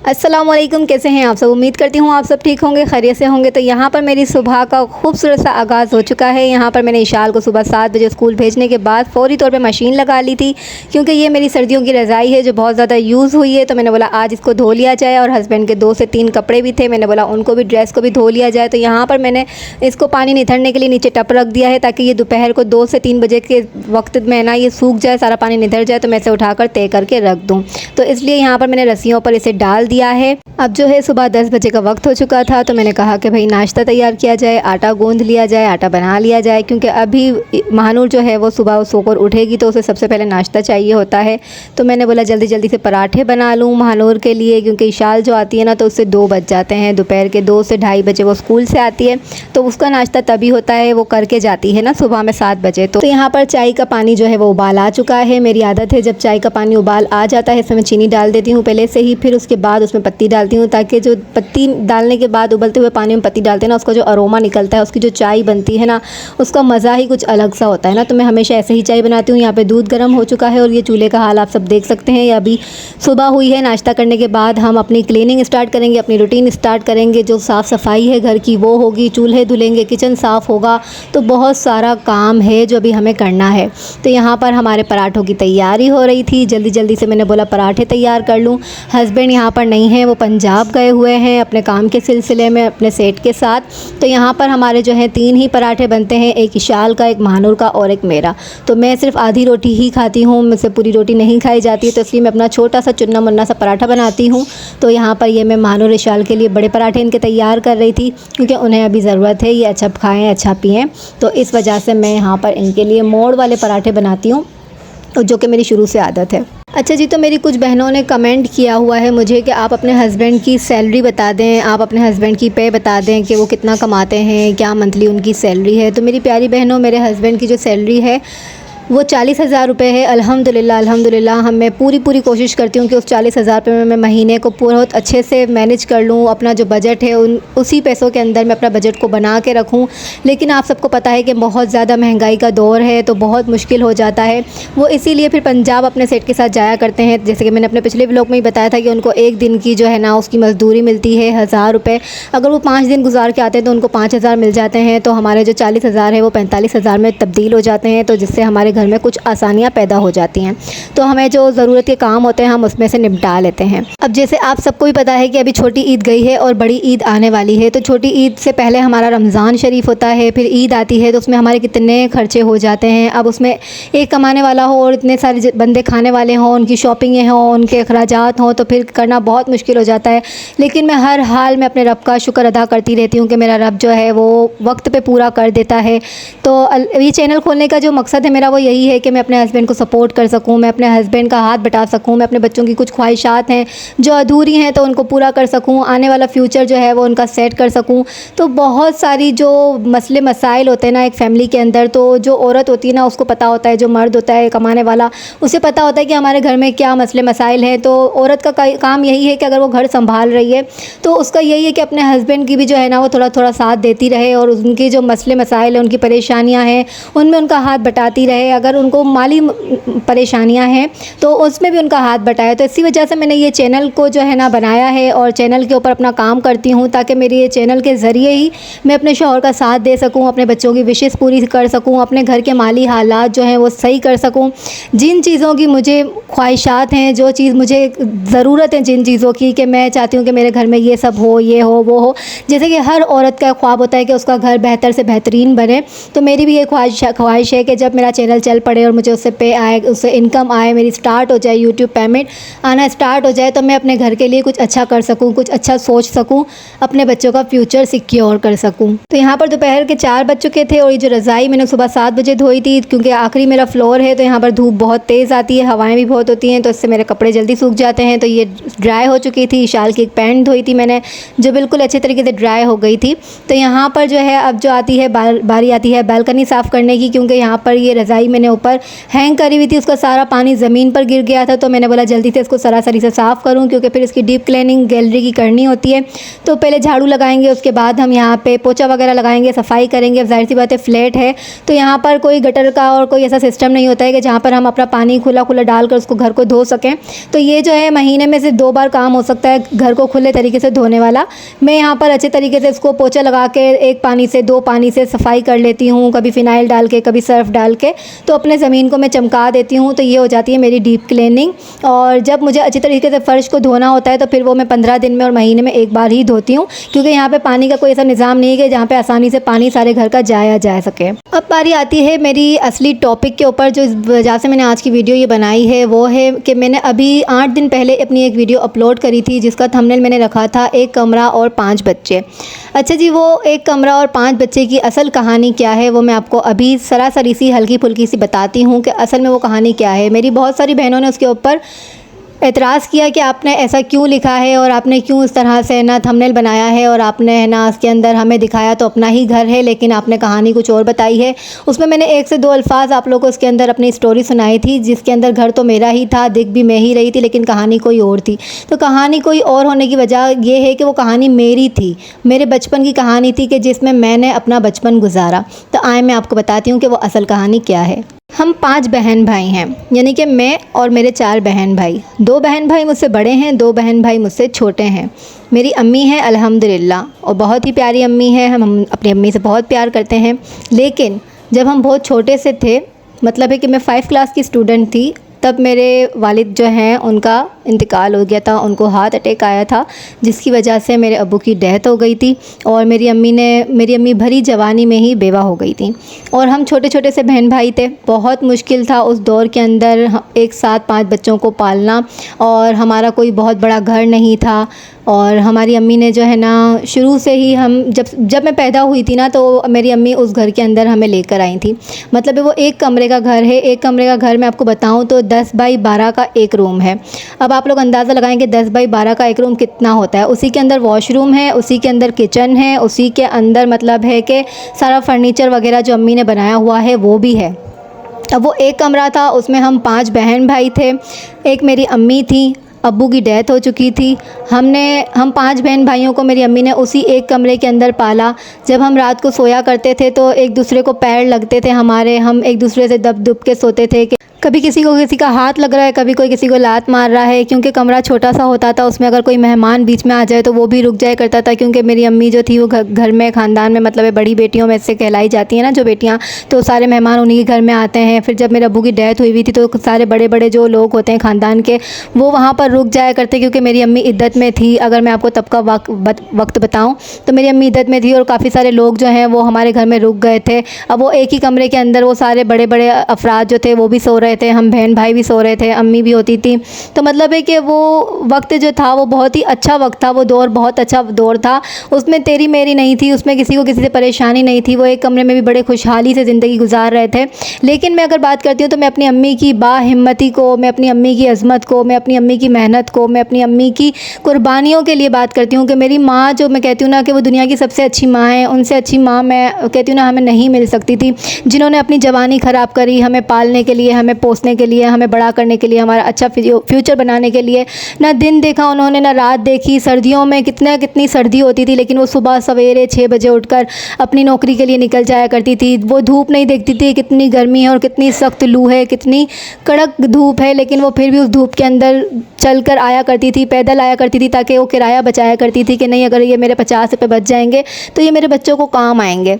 अस्सलामुअलैकुम, कैसे हैं आप सब। उम्मीद करती हूँ आप सब ठीक होंगे, खैरियत से होंगे। तो यहाँ पर मेरी सुबह का खूबसूरत सा आगाज़ हो चुका है। यहाँ पर मैंने इशाल को सुबह 7 बजे स्कूल भेजने के बाद फ़ौरी तौर पे मशीन लगा ली थी, क्योंकि ये मेरी सर्दियों की रज़ाई है जो बहुत ज़्यादा यूज़ हुई है। तो मैंने बोला आज इसको धो लिया जाए, और हस्बैंड के 2 से 3 कपड़े भी थे, मैंने बोला उनको भी, ड्रेस को भी धो लिया जाए। तो यहाँ पर मैंने इसको पानी निथरने के लिए नीचे टप रख दिया है, ताकि ये दोपहर को 2 से 3 बजे के वक्त में ना ये सूख जाए, सारा पानी निथर जाए, तो मैं इसे उठाकर तय करके रख दूँ। तो इसलिए यहाँ पर मैंने रस्सियों पर इसे डाल दिया है। अब जो है सुबह 10 बजे का वक्त हो चुका था, तो मैंने कहा कि भाई नाश्ता तैयार किया जाए, आटा गूंद लिया जाए, आटा बना लिया जाए, क्योंकि अभी महानूर जो है वो सुबह सोकर उठेगी तो उसे सबसे पहले नाश्ता चाहिए होता है। तो मैंने बोला जल्दी जल्दी से पराठे बना लूँ महानूर के लिए, क्योंकि इशाल जो आती है ना तो उससे 2 बज जाते हैं, दोपहर के 2 से ढाई बजे वो स्कूल से आती है, तो उसका नाश्ता तभी होता है, वो करके जाती है ना सुबह में 7 बजे। तो यहाँ पर चाय का पानी जो है वो उबाल आ चुका है। मेरी आदत है जब चाय का पानी उबाल आ जाता है इसमें मैं चीनी डाल देती हूँ पहले से ही, फिर उसके बाद उसमें पत्ती डालती हूँ, ताकि जो पत्ती डालने के बाद उबलते हुए पानी में पत्ती डालते हैं ना, उसका जो अरोमा निकलता है, उसकी जो चाय बनती है ना, उसका मज़ा ही कुछ अलग सा होता है ना। तो मैं हमेशा ऐसे ही चाय बनाती हूँ। यहाँ पे दूध गर्म हो चुका है और ये चूल्हे का हाल आप सब देख सकते हैं। अभी सुबह हुई है, नाश्ता करने के बाद हम अपनी क्लीनिंग स्टार्ट करेंगे, अपनी रूटीन स्टार्ट करेंगे। जो साफ़ सफाई है घर की वो होगी, चूल्हे धुलेंगे, किचन साफ़ होगा, तो बहुत सारा काम है जो अभी हमें करना है। तो यहाँ पर हमारे पराठों की तैयारी हो रही थी, जल्दी जल्दी से मैंने बोला पराठे तैयार कर लूँ। हस्बैंड यहाँ पर नहीं है, वो पंजाब गए हुए हैं अपने काम के सिलसिले में अपने सेट के साथ। तो यहाँ पर हमारे जो है 3 ही पराठे बनते हैं, एक इशाल का, एक महानूर का और एक मेरा। तो मैं सिर्फ आधी रोटी ही खाती हूँ, मुझसे पूरी रोटी नहीं खाई जाती है, तो इसलिए मैं अपना छोटा सा चुन्ना मुन्ना सा पराठा बनाती हूँ। तो यहाँ पर ये मैं महानूर इशाल के लिए बड़े पराठे इनके तैयार कर रही थी, क्योंकि उन्हें अभी ज़रूरत है, ये अच्छा खाएँ अच्छा पिएँ। तो इस वजह से मैं यहाँ पर इनके लिए मोड़ वाले पराठे बनाती हूँ, जो कि मेरी शुरू से आदत है। अच्छा जी, तो मेरी कुछ बहनों ने कमेंट किया हुआ है मुझे कि आप अपने हस्बैंड की सैलरी बता दें, आप अपने हस्बैंड की पे बता दें कि वो कितना कमाते हैं, क्या मंथली उनकी सैलरी है। तो मेरी प्यारी बहनों, मेरे हस्बैंड की जो सैलरी है वो 40,000 रुपये है। अल्हम्दुलिल्लाह अल्हम्दुलिल्लाह मैं पूरी कोशिश करती हूँ कि उस 40,000 रुपये में मैं महीने को बहुत अच्छे से मैनेज कर लूँ। अपना जो बजट है उसी पैसों के अंदर मैं अपना बजट को बना के रखूँ। लेकिन आप सबको पता है कि बहुत ज़्यादा महंगाई का दौर है, तो बहुत मुश्किल हो जाता है। वो इसीलिए फिर पंजाब अपने सेट के साथ जाया करते हैं। जैसे कि मैंने अपने पिछले व्लॉग में ही बताया था कि उनको एक दिन की जो है ना उसकी मज़दूरी मिलती है 1000 रुपये। अगर वो 5 दिन गुजार के आते हैं तो उनको 5000 मिल जाते हैं। तो हमारे जो 40,000 है वो 45,000 में तब्दील हो जाते हैं, तो जिससे हमारे घर में कुछ आसानियाँ पैदा हो जाती हैं। तो हमें जो ज़रूरत के काम होते हैं हम उसमें से निपटा लेते हैं। अब जैसे आप सबको भी पता है कि अभी छोटी ईद गई है और बड़ी ईद आने वाली है। तो छोटी ईद से पहले हमारा रमज़ान शरीफ होता है, फिर ईद आती है, तो उसमें हमारे कितने खर्चे हो जाते हैं। अब उसमें एक कमाने वाला हो और इतने सारे बंदे खाने वाले हों, उनकी शॉपिंगें हों, उनके अखराजात हों, तो फिर करना बहुत मुश्किल हो जाता है। लेकिन मैं हर हाल में अपने रब का शुक्र अदा करती रहती हूँ कि मेरा रब जो है वो वक्त पे पूरा कर देता है। तो ये चैनल खोलने का जो मकसद है मेरा वो यही है कि मैं अपने हस्बैंड को सपोर्ट कर सकूं, मैं अपने हस्बैंड का हाथ बटा सकूं, मैं अपने बच्चों की कुछ ख्वाहिशात हैं जो अधूरी हैं तो उनको पूरा कर सकूं, आने वाला फ्यूचर जो है वो उनका सेट कर सकूं। तो बहुत सारी जो मसले मसाइल होते हैं ना एक फ़ैमिली के अंदर, तो जो औरत होती है ना उसको पता होता है, जो मर्द होता है कमाने वाला उसे पता होता है कि हमारे घर में क्या मसले मसाइल हैं। तो औरत का काम यही है कि अगर वो घर संभाल रही है तो उसका यही है कि अपने हस्बैंड की भी जो है ना वो थोड़ा थोड़ा साथ देती रहे, और उनके जो मसले मसाइल हैं, उनकी परेशानियाँ हैं, उनमें उनका हाथ बटाती रहे। अगर उनको माली परेशानियां हैं तो उसमें भी उनका हाथ बटाए। तो इसी वजह से मैंने ये चैनल को जो है ना बनाया है, और चैनल के ऊपर अपना काम करती हूँ, ताकि मेरे ये चैनल के ज़रिए ही मैं अपने शौहर का साथ दे सकूँ, अपने बच्चों की विशेष पूरी कर सकूँ, अपने घर के माली हालात जो हैं वो सही कर सकूँ। जिन चीज़ों की मुझे ख्वाहिशात हैं, जो चीज़ मुझे ज़रूरत है जिन चीज़ों की, कि मैं चाहती हूँ कि मेरे घर में ये सब हो, ये हो, वो हो। जैसे कि हर औरत का ख्वाब होता है कि उसका घर बेहतर से बेहतरीन बने, तो मेरी भी ये ख्वाहिश है कि जब मेरा चैनल चल पड़े और मुझे उससे पे आए, उससे इनकम आए, मेरी स्टार्ट हो जाए, यूट्यूब पेमेंट आना स्टार्ट हो जाए, तो मैं अपने घर के लिए कुछ अच्छा कर सकूं, कुछ अच्छा सोच सकूं, अपने बच्चों का फ्यूचर सिक्योर कर सकूं। तो यहाँ पर दोपहर के 4 बज चुके थे, और ये जो रज़ाई मैंने सुबह 7 बजे धोई थी, क्योंकि आखिरी मेरा फ्लोर है, तो यहाँ पर धूप बहुत तेज़ आती है, हवाएँ भी बहुत होती हैं, तो इससे मेरे कपड़े जल्दी सूख जाते हैं। तो ये ड्राई हो चुकी थी। इशाल की एक पैंट धोई थी मैंने, जो बिल्कुल अच्छे तरीके से ड्राई हो गई थी। तो यहाँ पर जो है अब जो आती है बारी आती है बालकनी साफ़ करने की, क्योंकि यहाँ पर ये रज़ाई मैंने ऊपर हैंग करी हुई थी, उसका सारा पानी ज़मीन पर गिर गया था। तो मैंने बोला जल्दी से इसको सरासरी से साफ़ करूँ, क्योंकि फिर इसकी डीप क्लीनिंग गैलरी की करनी होती है। तो पहले झाड़ू लगाएंगे, उसके बाद हम यहाँ पे पोछा वगैरह लगाएंगे, सफाई करेंगे। अब जाहिर सी बात है फ्लैट है, तो यहाँ पर कोई गटर का और कोई ऐसा सिस्टम नहीं होता है कि जहाँ पर हम अपना पानी खुला खुला डालकर उसको घर को धो सकें। तो ये जो है महीने में से 2 बार काम हो सकता है घर को खुले तरीके से धोने वाला। मैं यहाँ पर अच्छे तरीके से इसको पोछा लगा के 1 पानी से 2 पानी से सफाई कर लेती हूँ, कभी फ़िनाइल डाल के, कभी सर्फ डाल के। तो अपने ज़मीन को मैं चमका देती हूँ। तो ये हो जाती है मेरी डीप क्लीनिंग। और जब मुझे अच्छी तरीके से फ़र्श को धोना होता है तो फिर वो मैं 15 दिन में और महीने में 1 बार ही धोती हूँ, क्योंकि यहाँ पे पानी का कोई ऐसा निज़ाम नहीं है कि जहाँ पे आसानी से पानी सारे घर का जाया जा सके। अब बारी आती है मेरी असली टॉपिक के ऊपर, जो इस वजह से मैंने आज की वीडियो ये बनाई है वो है कि मैंने अभी 8 दिन पहले अपनी एक वीडियो अपलोड करी थी, जिसका थंबनेल मैंने रखा था 1 कमरा और 5 बच्चे। अच्छा जी, वो 1 कमरा और 5 बच्चे की असल कहानी क्या है वो मैं आपको अभी सरासरी सी हल्की फुल्की सी बताती हूँ कि असल में वो कहानी क्या है। मेरी बहुत सारी बहनों ने उसके ऊपर एतराज़ किया कि आपने ऐसा क्यों लिखा है और आपने क्यों इस तरह से ना थंबनेल बनाया है, और आपने है ना उसके अंदर हमें दिखाया तो अपना ही घर है, लेकिन आपने कहानी कुछ और बताई है। उसमें मैंने 1 से 2 अल्फाज आप लोगों को उसके अंदर अपनी स्टोरी सुनाई थी, जिसके अंदर घर तो मेरा ही था, दिख भी मैं ही रही थी, लेकिन कहानी कोई और थी। तो कहानी कोई और होने की वजह ये है कि वो कहानी मेरी थी, मेरे बचपन की कहानी थी कि जिसमें मैंने अपना बचपन गुजारा। तो आए मैं आपको बताती हूँ कि वो असल कहानी क्या है। हम 5 बहन भाई हैं, यानी कि मैं और मेरे 4 बहन भाई। 2 बहन भाई मुझसे बड़े हैं, 2 बहन भाई मुझसे छोटे हैं। मेरी अम्मी है अल्हम्दुलिल्लाह, और बहुत ही प्यारी अम्मी है, हम अपनी अम्मी से बहुत प्यार करते हैं। लेकिन जब हम बहुत छोटे से थे, मतलब है कि मैं 5 क्लास की स्टूडेंट थी, तब मेरे वालिद जो हैं उनका इंतकाल हो गया था, उनको हार्ट अटैक आया था, जिसकी वजह से मेरे अब्बू की डेथ हो गई थी। और मेरी अम्मी भरी जवानी में ही बेवा हो गई थी। और हम छोटे छोटे से बहन भाई थे। बहुत मुश्किल था उस दौर के अंदर एक साथ 5 बच्चों को पालना, और हमारा कोई बहुत बड़ा घर नहीं था। और हमारी अम्मी ने जो है ना शुरू से ही हम जब मैं पैदा हुई थी ना, तो मेरी अम्मी उस घर के अंदर हमें लेकर आई थी। मतलब वो 1 कमरे का घर है। 1 कमरे का घर मैं आपको बताऊं तो 10 बाई 12 का एक रूम है। अब आप लोग अंदाज़ा लगाएंगे 10 बाई 12 का एक रूम कितना होता है। उसी के अंदर वॉशरूम है, उसी के अंदर किचन है, उसी के अंदर मतलब है कि सारा फर्नीचर वगैरह जो अम्मी ने बनाया हुआ है वो भी है। अब वो 1 कमरा था, उसमें हम 5 बहन भाई थे। एक मेरी अम्मी थी, अब्बू की डेथ हो चुकी थी। हम 5 बहन भाइयों को मेरी अम्मी ने उसी 1 कमरे के अंदर पाला। जब हम रात को सोया करते थे तो एक दूसरे को पैर लगते थे हमारे, हम एक दूसरे से दब दुब के सोते थे कि कभी किसी को किसी का हाथ लग रहा है, कभी कोई किसी को लात मार रहा है। क्योंकि कमरा छोटा सा होता था, उसमें अगर कोई मेहमान बीच में आ जाए तो वो भी रुक जाया करता था, क्योंकि मेरी अम्मी जो थी वो घर में ख़ानदान में मतलब बड़ी बेटियों में से कहलाई जाती हैं ना जो बेटियाँ, तो सारे मेहमान उन्हीं के घर में आते हैं। फिर जब मेरे अब्बू की डेथ हुई थी तो सारे बड़े बड़े जो लोग होते हैं ख़ानदान के, वो वहाँ पर रुक जाया करते, क्योंकि मेरी अम्मी इद्दत में थी। अगर मैं आपको तब का वक्त बताऊँ तो मेरी अम्मी इद्दत में थी, और काफ़ी सारे लोग जो हैं वो हमारे घर में रुक गए थे। अब वो एक ही कमरे के अंदर वो सारे बड़े बड़े अफराद जो थे वो भी सो रहे थे, हम बहन भाई भी सो रहे थे, अम्मी भी होती थी। तो मतलब है कि वो वक्त जो था वो बहुत ही अच्छा वक्त था, वो दौर बहुत अच्छा दौर था। उसमें तेरी मेरी नहीं थी, उसमें किसी को किसी से परेशानी नहीं थी। वो एक कमरे में भी बड़े खुशहाली से ज़िंदगी गुजार रहे थे। लेकिन मैं अगर बात करती हूँ तो मैं अपनी अम्मी की बाहिम्मती को, मैं अपनी अम्मी की अज़मत को, मैं अपनी अम्मी की मेहनत को, मैं अपनी अम्मी की कुर्बानियों के लिए बात करती हूँ कि मेरी माँ जो मैं कहती हूँ ना कि वो दुनिया की सबसे अच्छी माँ है, उनसे अच्छी माँ मैं कहती हूँ ना हमें नहीं मिल सकती थी, जिन्होंने अपनी जवानी ख़राब करी हमें पालने के लिए, हमें पोसने के लिए, हमें बड़ा करने के लिए, हमारा अच्छा फ्यूचर बनाने के लिए। ना दिन देखा उन्होंने, ना रात देखी। सर्दियों में कितनी सर्दी होती थी, लेकिन वो सुबह सवेरे 6 बजे उठकर अपनी नौकरी के लिए निकल जाया करती थी। वो धूप नहीं देखती थी कितनी गर्मी है और कितनी सख्त लू है, कितनी कड़क धूप है, लेकिन वो फिर भी उस धूप के अंदर चल कर आया करती थी, पैदल आया करती थी, ताकि वो किराया बचाया करती थी कि नहीं अगर ये मेरे 50 रुपये बच जाएंगे तो ये मेरे बच्चों को काम आएंगे।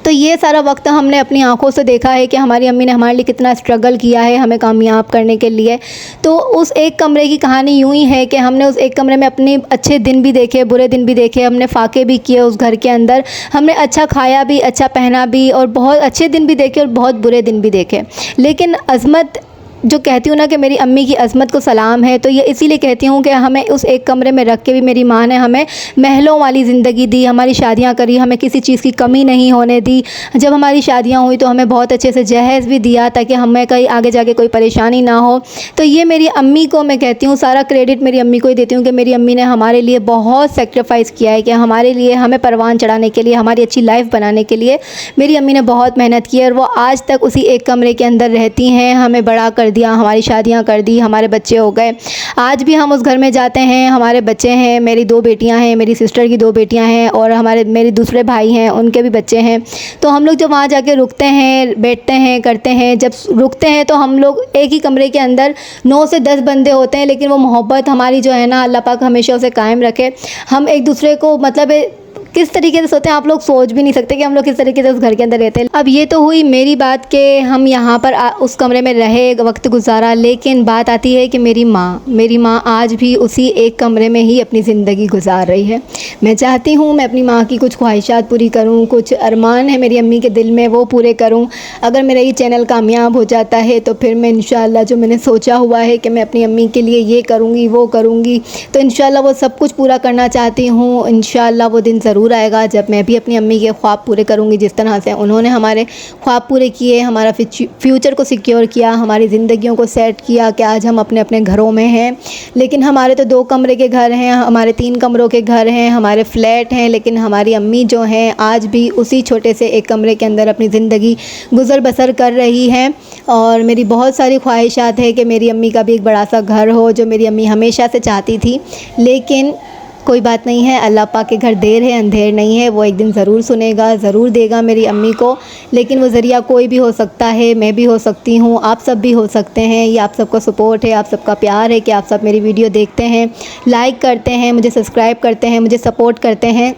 तो ये सारा वक्त हमने अपनी आंखों से देखा है कि हमारी अम्मी ने हमारे लिए कितना स्ट्रगल किया है हमें कामयाब करने के लिए। तो उस 1 कमरे की कहानी यूँ ही है कि हमने उस 1 कमरे में अपने अच्छे दिन भी देखे, बुरे दिन भी देखे, हमने फाके भी किए उस घर के अंदर, हमने अच्छा खाया भी, अच्छा पहना भी, और बहुत अच्छे दिन भी देखे और बहुत बुरे दिन भी देखे। लेकिन अज़मत जो कहती हूँ ना कि मेरी अम्मी की अज़मत को सलाम है, तो ये इसीलिए कहती हूँ कि हमें उस एक कमरे में रख के भी मेरी माँ ने हमें महलों वाली ज़िंदगी दी, हमारी शादियाँ करी, हमें किसी चीज़ की कमी नहीं होने दी। जब हमारी शादियाँ हुई तो हमें बहुत अच्छे से जहेज़ भी दिया ताकि हमें कहीं आगे जाके कोई परेशानी ना हो। तो ये मेरी अम्मी को मैं कहती हूँ, सारा क्रेडिट मेरी अम्मी को ही देती हूँ कि मेरी अम्मी ने हमारे लिए बहुत सेक्रीफाइस किया है, कि हमारे लिए, हमें परवान चढ़ाने के लिए, हमारी अच्छी लाइफ बनाने के लिए मेरी अम्मी ने बहुत मेहनत की है। और वो आज तक उसी एक कमरे के अंदर रहती हैं, हमें बड़ा कर दिया, हमारी शादियां कर दी, हमारे बच्चे हो गए। आज भी हम उस घर में जाते हैं, हमारे बच्चे हैं, मेरी 2 बेटियां हैं, मेरी सिस्टर की 2 बेटियां हैं और मेरे दूसरे भाई हैं, उनके भी बच्चे हैं। तो हम लोग जब वहाँ जाके रुकते हैं, बैठते हैं, करते हैं, जब रुकते हैं तो हम लोग एक ही कमरे के अंदर 9 से 10 बंदे होते हैं, लेकिन वो मोहब्बत हमारी जो है ना, अल्लाह पाक हमेशा उसे कायम रखे। हम एक दूसरे को मतलब किस तरीके से सोते हैं, आप लोग सोच भी नहीं सकते कि हम लोग किस तरीके से उस घर के अंदर रहते हैं। अब ये तो हुई मेरी बात कि हम यहाँ पर उस कमरे में रहे, वक्त गुजारा, लेकिन बात आती है कि मेरी माँ आज भी उसी एक कमरे में ही अपनी ज़िंदगी गुजार रही है। मैं चाहती हूँ मैं अपनी माँ की कुछ ख्वाहिशात पूरी करूँ, कुछ अरमान है मेरी अम्मी के दिल में वो पूरे करूँ। अगर मेरा ये चैनल कामयाब हो जाता है तो फिर मैं इंशाअल्लाह जो मैंने सोचा हुआ है कि मैं अपनी अम्मी के लिए ये करूँगी, वो करूँगी, तो इंशाअल्लाह वो सब कुछ पूरा करना चाहती हूँ। इंशाअल्लाह वो दिन ज़रूर आएगा जब मैं भी अपनी अम्मी के ख्वाब पूरे करूँगी, जिस तरह से उन्होंने हमारे ख्वाब पूरे किए, हमारा फ्यूचर को सिक्योर किया, हमारी ज़िंदगियों को सेट किया कि आज हम अपने अपने घरों में हैं। लेकिन हमारे तो 2 कमरे के घर हैं, हमारे 3 कमरों के घर हैं, हमारे फ्लैट हैं, लेकिन हमारी अम्मी जो हैं आज भी उसी छोटे से एक कमरे के अंदर अपनी ज़िंदगी गुज़र बसर कर रही हैं। और मेरी बहुत सारी ख्वाहिशात है कि मेरी अम्मी का भी एक बड़ा सा घर हो, जो मेरी अम्मी हमेशा से चाहती थी। लेकिन कोई बात नहीं है, अल्लाह पाक के घर देर है अंधेर नहीं है, वो एक दिन ज़रूर सुनेगा, ज़रूर देगा मेरी अम्मी को। लेकिन वो ज़रिया कोई भी हो सकता है, मैं भी हो सकती हूँ, आप सब भी हो सकते हैं। ये आप सबका सपोर्ट है, आप सबका प्यार है कि आप सब मेरी वीडियो देखते हैं, लाइक करते हैं, मुझे सब्सक्राइब करते हैं, मुझे सपोर्ट करते हैं।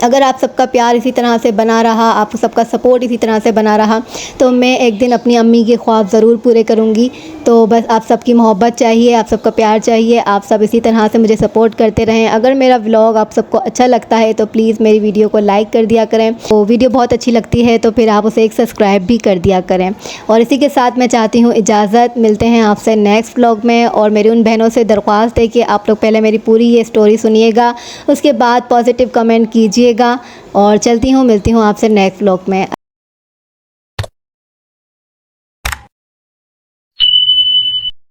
अगर आप सबका प्यार इसी तरह से बना रहा, आप सबका सपोर्ट इसी तरह से बना रहा, तो मैं एक दिन अपनी अम्मी के ख्वाब ज़रूर पूरे करूँगी। तो बस आप सबकी मोहब्बत चाहिए, आप सबका प्यार चाहिए, आप सब इसी तरह से मुझे सपोर्ट करते रहें। अगर मेरा व्लॉग आप सबको अच्छा लगता है तो प्लीज़ मेरी वीडियो को लाइक कर दिया करें। तो वीडियो बहुत अच्छी लगती है तो फिर आप उसे एक सब्सक्राइब भी कर दिया करें। और इसी के साथ मैं चाहती हूँ इजाज़त, मिलते हैं आपसे नेक्स्ट व्लॉग में। और मेरी उन बहनों से दरख्वास्त है कि आप लोग पहले मेरी पूरी ये स्टोरी सुनिएगा, उसके बाद पॉजिटिव कमेंट कीजिएगा। और चलती हूँ, मिलती हूँ आपसे नेक्स्ट व्लॉग में।